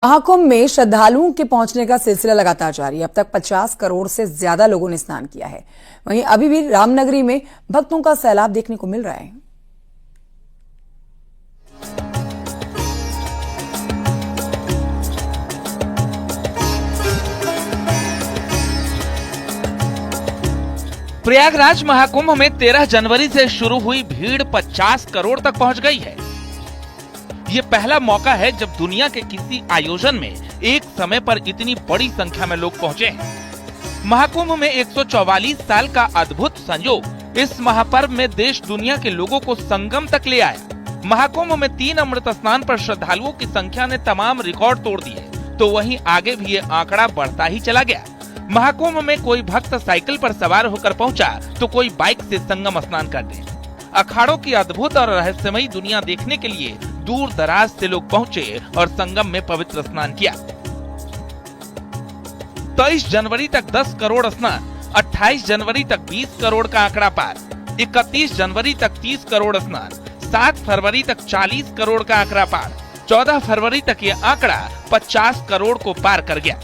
महाकुंभ में श्रद्धालुओं के पहुंचने का सिलसिला लगातार जारी है। अब तक 50 करोड़ से ज्यादा लोगों ने स्नान किया है। वहीं अभी भी रामनगरी में भक्तों का सैलाब देखने को मिल रहा है। प्रयागराज महाकुंभ में 13 जनवरी से शुरू हुई भीड़ 50 करोड़ तक पहुंच गई है। ये पहला मौका है जब दुनिया के किसी आयोजन में एक समय पर इतनी बड़ी संख्या में लोग पहुंचे हैं। महाकुंभ में 144 साल का अद्भुत संयोग इस महापर्व में देश दुनिया के लोगों को संगम तक ले आया। महाकुंभ में 3 अमृत स्नान पर श्रद्धालुओं की संख्या ने तमाम रिकॉर्ड तोड़ दिए, तो वहीं आगे भी ये आंकड़ा बढ़ता ही चला गया। महाकुंभ में कोई भक्त साइकिल पर सवार होकर पहुंचा तो कोई बाइक से संगम स्नान कर दे। अखाड़ों की अद्भुत और रहस्यमयी दुनिया देखने के लिए दूर दराज से लोग पहुंचे और संगम में पवित्र स्नान किया। 23 जनवरी तक 10 करोड़ स्नान, 28 जनवरी तक 20 करोड़ का आंकड़ा पार, 31 जनवरी तक 30 करोड़ स्नान, 7 फरवरी तक 40 करोड़ का आंकड़ा पार, 14 फरवरी तक ये आंकड़ा 50 करोड़ को पार कर गया।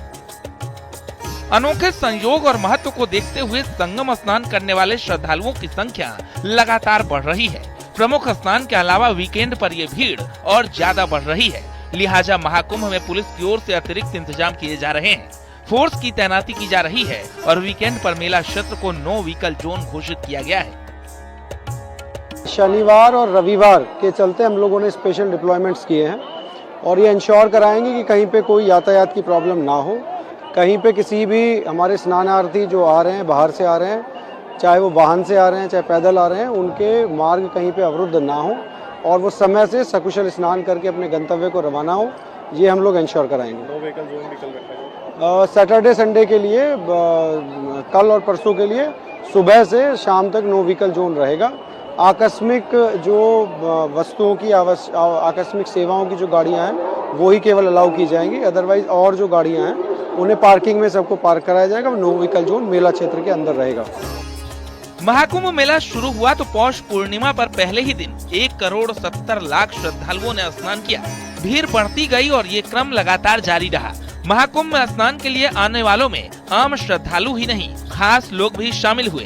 अनोखे संयोग और महत्व को देखते हुए संगम स्नान करने वाले श्रद्धालुओं की संख्या लगातार बढ़ रही है। प्रमुख स्नान के अलावा वीकेंड पर ये भीड़ और ज्यादा बढ़ रही है। लिहाजा महाकुंभ में पुलिस की ओर से अतिरिक्त इंतजाम किए जा रहे हैं। फोर्स की तैनाती की जा रही है और वीकेंड पर मेला क्षेत्र को नो व्हीकल जोन घोषित किया गया है। शनिवार और रविवार के चलते हम लोगों ने स्पेशल डिप्लॉयमेंट्स किए हैं और ये इंश्योर कराएंगे कि कहीं पे कोई यातायात की प्रॉब्लम ना हो। कहीं पे किसी भी हमारे स्नानार्थी जो आ रहे हैं, बाहर से आ रहे हैं, चाहे वो वाहन से आ रहे हैं चाहे पैदल आ रहे हैं, उनके मार्ग कहीं पे अवरुद्ध ना हो और वो समय से सकुशल स्नान करके अपने गंतव्य को रवाना हो, ये हम लोग इंश्योर कराएंगे। नो व्हीकल जोन भी कल रखा है। सैटरडे संडे के लिए कल और परसों के लिए सुबह से शाम तक नो व्हीकल जोन रहेगा। आकस्मिक जो वस्तुओं की आकस्मिक सेवाओं की जो गाड़ियां हैं वो ही केवल अलाउ की जाएंगी। अदरवाइज और जो गाड़ियां हैं उन्हें पार्किंग में सबको पार्क कराया जाएगा। नो व्हीकल जोन मेला क्षेत्र के अंदर रहेगा। महाकुंभ मेला शुरू हुआ तो पौष पूर्णिमा पर पहले ही दिन 1 करोड़ 70 लाख श्रद्धालुओं ने स्नान किया। भीड़ बढ़ती गई और ये क्रम लगातार जारी रहा। महाकुंभ में स्नान के लिए आने वालों में आम श्रद्धालु ही नहीं, खास लोग भी शामिल हुए।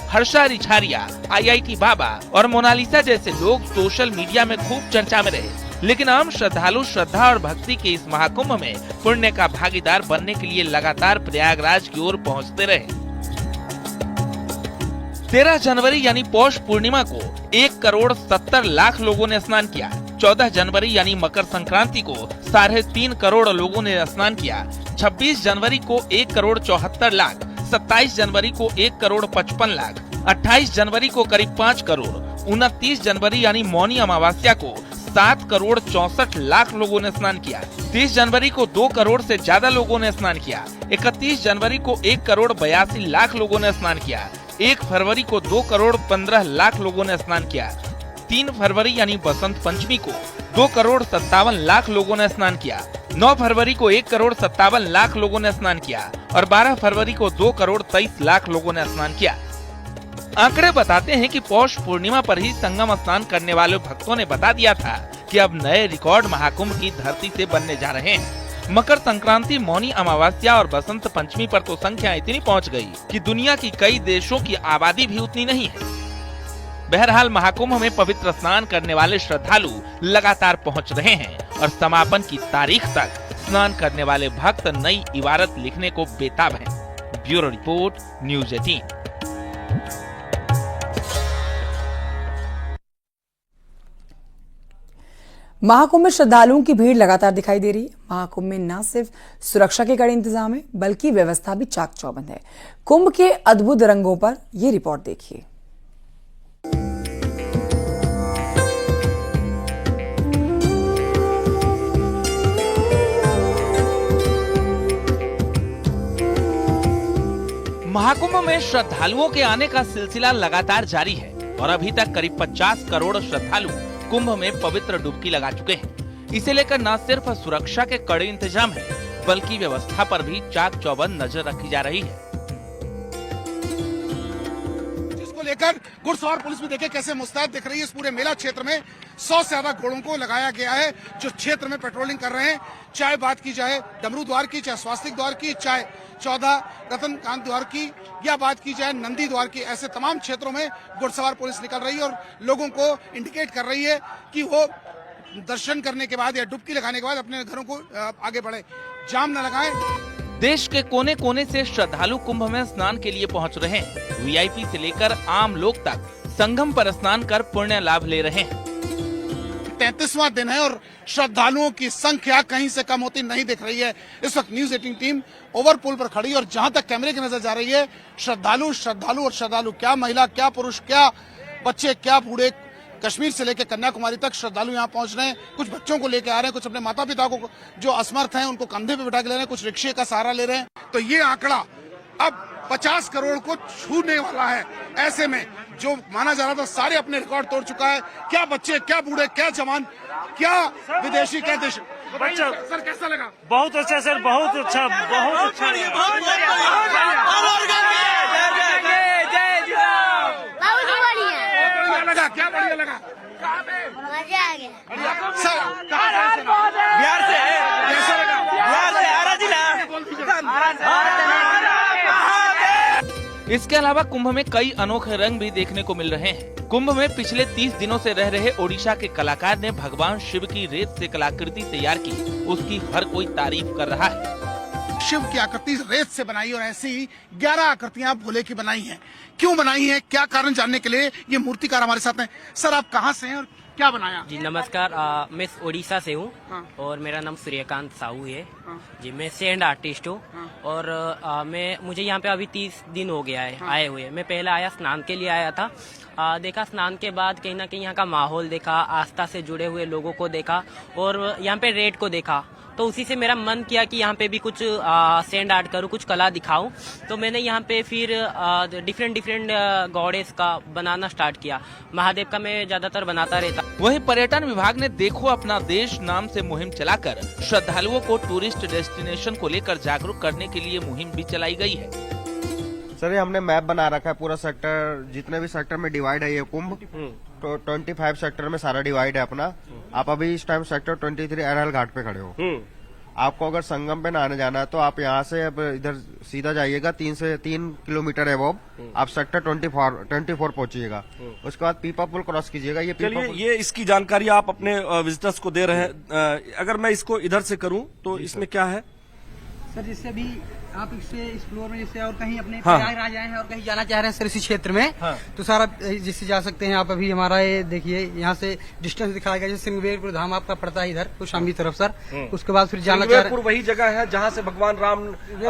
हर्षा रिछारिया, IIT बाबा और मोनालिसा जैसे लोग सोशल मीडिया में खूब चर्चा में रहे। लेकिन आम श्रद्धालु श्रद्धा और भक्ति के इस महाकुंभ में पुण्य का भागीदार बनने के लिए लगातार प्रयागराज की ओर पहुंचते रहे। 13 जनवरी यानी पौष पूर्णिमा को 1 करोड़ 70 लाख लोगों ने स्नान किया। 14 जनवरी यानी मकर संक्रांति को 3.5 करोड़ लोगों ने स्नान किया। 26 जनवरी को 1 करोड़ 74 लाख, 27 जनवरी को 1 करोड़ 55 लाख, 28 जनवरी को करीब 5 करोड़, 29 जनवरी यानी मौनी अमावस्या को 7 करोड़ 64 लाख लोगों ने स्नान किया। 30 जनवरी को 2 करोड़ से ज्यादा लोगों ने स्नान किया। 31 जनवरी को 1 करोड़ 82 लाख लोगों ने स्नान किया। 1 फरवरी को 2 करोड़ 15 लाख लोगों ने स्नान किया। 3 फरवरी यानी बसंत पंचमी को 2 करोड़ 57 लाख लोगों ने स्नान किया। 9 फरवरी को 1 करोड़ 57 लाख लोगों ने स्नान किया और 12 फरवरी को 2 करोड़ 23 लाख लोगों ने स्नान किया। आंकड़े बताते हैं कि पौष पूर्णिमा पर ही संगम स्नान करने वाले भक्तों ने बता दिया था कि अब नए रिकॉर्ड महाकुंभ की धरती से बनने जा रहे हैं। मकर संक्रांति, मौनी अमावस्या और बसंत पंचमी पर तो संख्या इतनी पहुंच गई कि दुनिया की कई देशों की आबादी भी उतनी नहीं है। बहरहाल महाकुंभ में पवित्र स्नान करने वाले श्रद्धालु लगातार पहुंच रहे हैं और समापन की तारीख तक स्नान करने वाले भक्त नई इबारत लिखने को बेताब हैं। Bureau report, news 18। महाकुंभ में श्रद्धालुओं की भीड़ लगातार दिखाई दे रही है। महाकुंभ में न सिर्फ सुरक्षा के कड़े इंतजाम है, बल्कि व्यवस्था भी चाक चौबंद है। कुंभ के अद्भुत रंगों पर यह रिपोर्ट देखिए। महाकुंभ में श्रद्धालुओं के आने का सिलसिला लगातार जारी है और अभी तक करीब 50 करोड़ श्रद्धालु कुंभ में पवित्र डुबकी लगा चुके हैं। इसे लेकर न सिर्फ सुरक्षा के कड़े इंतजाम है, बल्कि व्यवस्था पर भी चाक चौबंद नजर रखी जा रही है। लेकर घुड़सवार पुलिस भी देखे कैसे मुस्तैद दिख रही है। इस पूरे मेला क्षेत्र में 100 से ज्यादा घोड़ों को लगाया गया है जो क्षेत्र में पेट्रोलिंग कर रहे हैं। चाहे बात की जाए डमरू द्वार की, चाहे स्वास्तिक द्वार की, चाहे 14 रतनकांत द्वार की, या बात की जाए नंदी द्वार की, ऐसे तमाम क्षेत्रों में घुड़सवार पुलिस निकल रही है और लोगों को इंडिकेट कर रही है कि वो दर्शन करने के बाद या डुबकी लगाने के बाद अपने घरों को आगे बढ़े, जाम न लगाएं। देश के कोने कोने से श्रद्धालु कुंभ में स्नान के लिए पहुंच रहे हैं। वीआईपी से लेकर आम लोग तक संगम पर स्नान कर पुण्य लाभ ले रहे हैं। 33वां दिन है और श्रद्धालुओं की संख्या कहीं से कम होती नहीं दिख रही है। इस वक्त न्यूज 18 टीम ओवर पुल पर खड़ी है और जहां तक कैमरे की नजर जा रही है श्रद्धालु और श्रद्धालु, क्या महिला, क्या पुरुष, क्या बच्चे, क्या बूढ़े, कश्मीर से लेकर कन्याकुमारी तक श्रद्धालु यहाँ पहुंच रहे हैं। कुछ बच्चों को लेकर आ रहे हैं, कुछ अपने माता पिता को जो असमर्थ हैं उनको कंधे पे बिठा के ले रहे हैं, कुछ रिक्शे का सहारा ले रहे हैं। तो ये आंकड़ा अब 50 करोड़ को छूने वाला है। ऐसे में जो माना जा रहा था सारे अपने रिकॉर्ड तोड़ चुका है। क्या बच्चे, क्या बूढ़े, क्या जवान, क्या विदेशी, क्या देश। सर कैसा लगा? बहुत अच्छा सर, बहुत अच्छा, बहुत अच्छा। लगा क्या बढ़िया लगा? मजा आ गया। सर बिहार से कैसा लगा? बिहार से आरा जिला। इसके अलावा कुंभ में कई अनोखे रंग भी देखने को मिल रहे हैं। कुंभ में पिछले 30 दिनों से रह रहे ओडिशा के कलाकार ने भगवान शिव की रेत से कलाकृति तैयार की, उसकी हर कोई तारीफ कर रहा है। शिव की आकृति रेत से बनाई और ऐसी ही 11 आकृतियां भोले की बनाई हैं। क्यों बनाई हैं, क्या कारण जानने के लिए ये मूर्तिकार हमारे साथ हैं। सर आप कहाँ से हैं और क्या बनाया? जी नमस्कार, मैं ओडिशा से हूँ। हाँ। और मेरा नाम सूर्यकांत साहू है। हाँ। जी मैं सैंड आर्टिस्ट हूँ। हाँ। और मुझे यहाँ पे अभी 30 दिन हो गया है आए हुए। मैं पहले आया स्नान के लिए आया था। देखा स्नान के बाद कहीं ना कहीं यहाँ का माहौल देखा, आस्था से जुड़े हुए लोगों को देखा और यहाँ पे रेट को देखा, तो उसी से मेरा मन किया कि यहाँ पे भी कुछ सैंड आर्ट करूँ, कुछ कला दिखाऊं। तो मैंने यहाँ पे फिर डिफरेंट गॉडेस का बनाना स्टार्ट किया। महादेव का मैं ज्यादातर बनाता रहता। वहीं पर्यटन विभाग ने देखो अपना देश नाम से मुहिम चलाकर श्रद्धालुओं को टूरिस्ट डेस्टिनेशन को लेकर जागरूक करने के लिए मुहिम भी चलाई गई है। सर ये हमने मैप बना रखा है, पूरा सेक्टर, जितने भी सेक्टर में डिवाइड है ये कुंभ, तो 25 सेक्टर में सारा डिवाइड है अपना। आप अभी इस टाइम सेक्टर 23 अरहल घाट पे खड़े हो। आपको अगर संगम पे नहाने जाना है तो आप यहाँ से अब इधर सीधा जाइएगा 3 किलोमीटर एबव, आप सेक्टर 24 पहुंचिएगा। उसके बाद पीपा पुल क्रॉस कीजिएगा। ये पीपा चलिए, पुल, ये इसकी जानकारी आप अपने विजिटर्स को दे रहे हैं। अगर मैं इसको इधर से करूं तो इसमें क्या है? सर जैसे अभी आप इससे इस फ्लोर में जैसे और कहीं अपने हाँ। प्रयागराज आए हैं और कहीं जाना चाह रहे हैं सर इसी क्षेत्र में, हाँ। तो सर आप जिससे जा सकते हैं। आप अभी हमारा ये देखिए यहाँ से डिस्टेंस दिखाया गया, जैसे सिंगवेरपुर धाम आपका पड़ता है इधर कौशाम्बी की तरफ सर। उसके बाद फिर जाना चाह रहे सिंगवेरपुर वही जगह है जहाँ से भगवान राम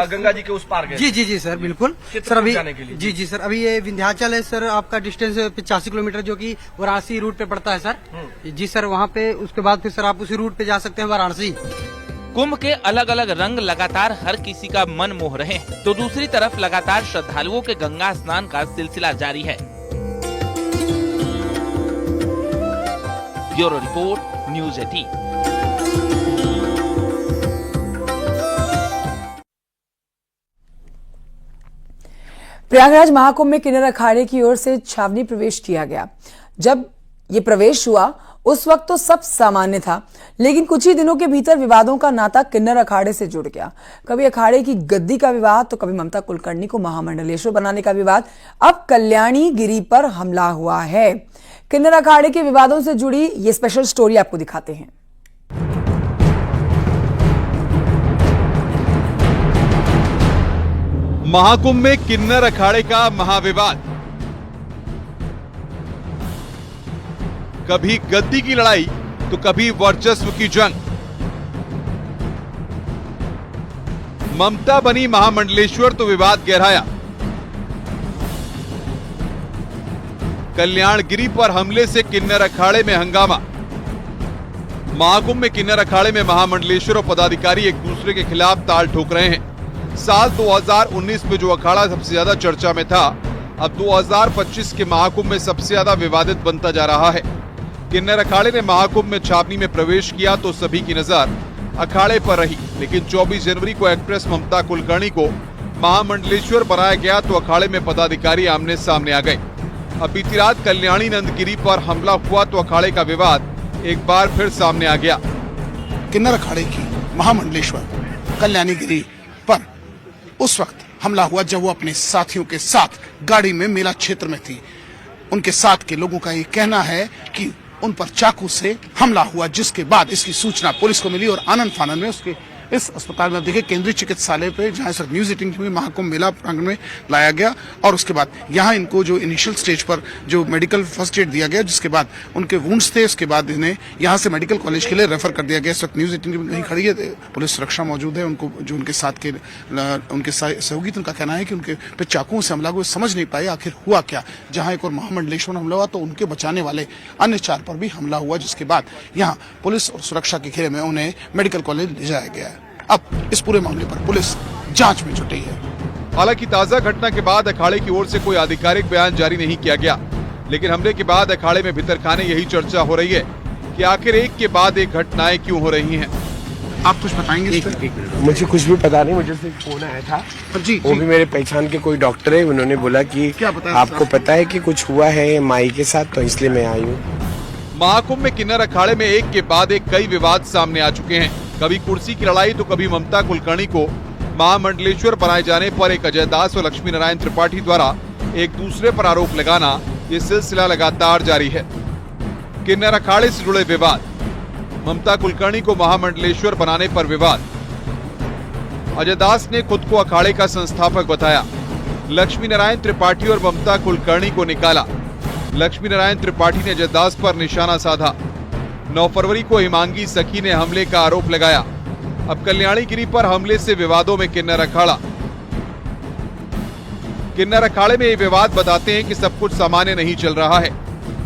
गंगा जी के उस पार गए। जी सर बिल्कुल सर। अभी जाने के लिए? जी सर, अभी ये विंध्याचल है सर, आपका डिस्टेंस 85 किलोमीटर जो कि वाराणसी रूट पे पड़ता है सर। जी सर, वहाँ पे उसके बाद फिर सर आप उसी रूट पे जा सकते हैं वाराणसी। कुंभ के अलग अलग रंग लगातार हर किसी का मन मोह रहे हैं, तो दूसरी तरफ लगातार श्रद्धालुओं के गंगा स्नान का सिलसिला जारी है। Bureau report, news 18। Prayagraj Mahakumbh में किन्नर अखाड़े की ओर से छावनी प्रवेश किया गया। जब ये प्रवेश हुआ उस वक्त तो सब सामान्य था, लेकिन कुछ ही दिनों के भीतर विवादों का नाता किन्नर अखाड़े से जुड़ गया। कभी अखाड़े की गद्दी का विवाद, तो कभी ममता कुलकर्णी को महामंडलेश्वर बनाने का विवाद। अब कल्याणी गिरी पर हमला हुआ है। किन्नर अखाड़े के विवादों से जुड़ी ये स्पेशल स्टोरी आपको दिखाते हैं। महाकुंभ में किन्नर अखाड़े का महाविवाद। कभी गद्दी की लड़ाई तो कभी वर्चस्व की जंग। ममता बनी महामंडलेश्वर तो विवाद गहराया। कल्याणगिरी पर हमले से किन्नर अखाड़े में हंगामा। महाकुंभ में किन्नर अखाड़े में महामंडलेश्वर और पदाधिकारी एक दूसरे के खिलाफ ताल ठोक रहे हैं। साल 2019 में जो अखाड़ा सबसे ज्यादा चर्चा में था, अब 2025 के महाकुंभ में सबसे ज्यादा विवादित बनता जा रहा है। किन्नर अखाड़े ने महाकुंभ में छावनी में प्रवेश किया तो सभी की नजर अखाड़े पर रही, लेकिन 24 जनवरी को एक्ट्रेस ममता कुलकर्णी को महामंडलेश्वर बनाया गया तो अखाड़े में पदाधिकारी आमने सामने आ गए। अब बीती रात कल्याणी नंदगिरी पर हमला हुआ तो अखाड़े का विवाद एक बार फिर सामने आ गया। किन्नर अखाड़े की महामंडलेश्वर कल्याणी गिरी पर उस वक्त हमला हुआ जब वो अपने साथियों के साथ गाड़ी में मेला क्षेत्र में थी। उनके साथ के लोगों का ये कहना है कि उन पर चाकू से हमला हुआ, जिसके बाद इसकी सूचना पुलिस को मिली और आनंद फानन में उसके इस अस्पताल में देखिए केंद्रीय चिकित्सालय पे जहां इस न्यूज 18 में महाकुंभ मेला प्रांगण में लाया गया और उसके बाद यहां इनको जो इनिशियल स्टेज पर जो मेडिकल फर्स्ट एड दिया गया, जिसके बाद उनके वुंड्स थे, उसके बाद इन्हें यहां से मेडिकल कॉलेज के लिए रेफर कर दिया गया। इस वक्त न्यूज 18 में खड़ी है, पुलिस सुरक्षा मौजूद है। उनको जो उनके साथ के उनके सहयोगी उनका कहना है कि उनके पे चाकुओं से हमला हुआ, समझ नहीं पाए आखिर हुआ क्या। जहां एक और महामंडलेश्वर हमला हुआ तो उनके बचाने वाले अन्य 4 पर भी हमला हुआ, जिसके बाद यहाँ पुलिस और सुरक्षा के घेरे में उन्हें मेडिकल कॉलेज ले जाया गया है। अब इस पूरे मामले पर पुलिस जांच में जुटी है। हालांकि ताजा घटना के बाद अखाड़े की ओर से कोई आधिकारिक बयान जारी नहीं किया गया, लेकिन हमले के बाद अखाड़े में भीतरखाने यही चर्चा हो रही है कि आखिर एक के बाद एक घटनाएं क्यों हो रही हैं। आप कुछ बताएंगे? मुझे कुछ भी पता नहीं, मुझे सिर्फ फोन आया था जी, वो भी मेरे पहचान के कोई डॉक्टर है, उन्होंने बोला कि क्या बताया आपको पता है कि कुछ हुआ है माई के साथ, तो इसलिए मैं आई हूँ। महाकुंभ में किन्नर अखाड़े में एक के बाद एक कई विवाद सामने आ चुके हैं। कभी कुर्सी की लड़ाई तो कभी ममता कुलकर्णी को महामंडलेश्वर बनाए जाने पर एक अजय दास और लक्ष्मी नारायण त्रिपाठी द्वारा एक दूसरे पर आरोप लगाना, ये सिलसिला लगातार जारी है। किन्नर अखाड़े से जुड़े विवाद, ममता कुलकर्णी को महामंडलेश्वर बनाने पर विवाद। अजय दास ने खुद को अखाड़े का संस्थापक बताया, लक्ष्मी नारायण त्रिपाठी और ममता कुलकर्णी को निकाला। लक्ष्मी नारायण त्रिपाठी ने अजय दास पर निशाना साधा। 9 फरवरी को हिमांगी सखी ने हमले का आरोप लगाया। अब कल्याणी गिरी पर हमले से विवादों में किन्नर अखाड़ा। किन्नर अखाड़े में ये विवाद बताते हैं कि सब कुछ सामान्य नहीं चल रहा है।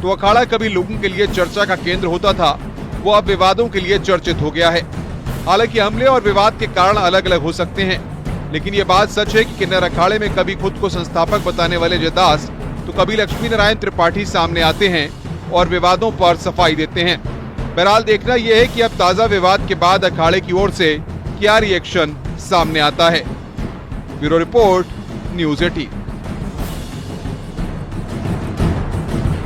तो अखाड़ा कभी लोगों के लिए चर्चा का केंद्र होता था, वो अब विवादों के लिए चर्चित हो गया है। हालांकि हमले और विवाद के कारण अलग अलग हो सकते हैं, लेकिन ये बात सच है कि किन्नर अखाड़े में कभी खुद को संस्थापक बताने वाले अजय दास तो कभी लक्ष्मी नारायण त्रिपाठी सामने आते हैं और विवादों पर सफाई देते हैं। बहरहाल देखना यह है कि अब ताजा विवाद के बाद अखाड़े की ओर से क्या रिएक्शन सामने आता है। Bureau report, news 18।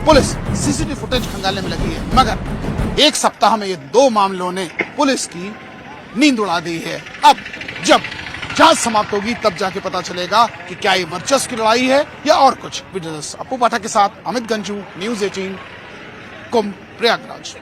Police CCTV footage खंगालने में लगी है, मगर एक सप्ताह में ये 2 मामलों ने पुलिस की नींद उड़ा दी है। अब जब जांच समाप्त होगी तब जाके पता चलेगा कि क्या ये वर्चस्व की लड़ाई है या और कुछ। वीडियो जर्नलिस्ट अपू पाठक के साथ अमित गंजू, न्यूज 18, कुंभ, प्रयागराज।